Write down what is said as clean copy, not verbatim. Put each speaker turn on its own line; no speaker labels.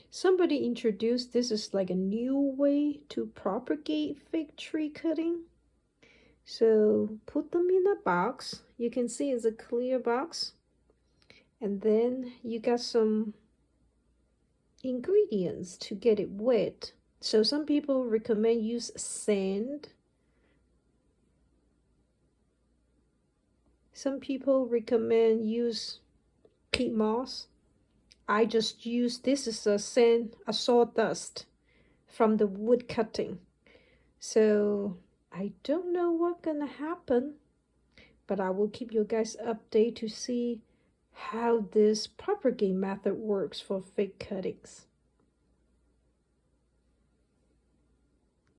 Somebody introduced this is like a new way to propagate fig tree cutting. So put them in a box. You can see it's a clear box. And then you got some ingredients to get it wet. So some people recommend use sand. Some people recommend use peat moss. I just use, this is a sawdust from the wood cutting. So I don't know what's gonna happen, but I will keep you guys updated to see how this propagate method works for fig cuttings.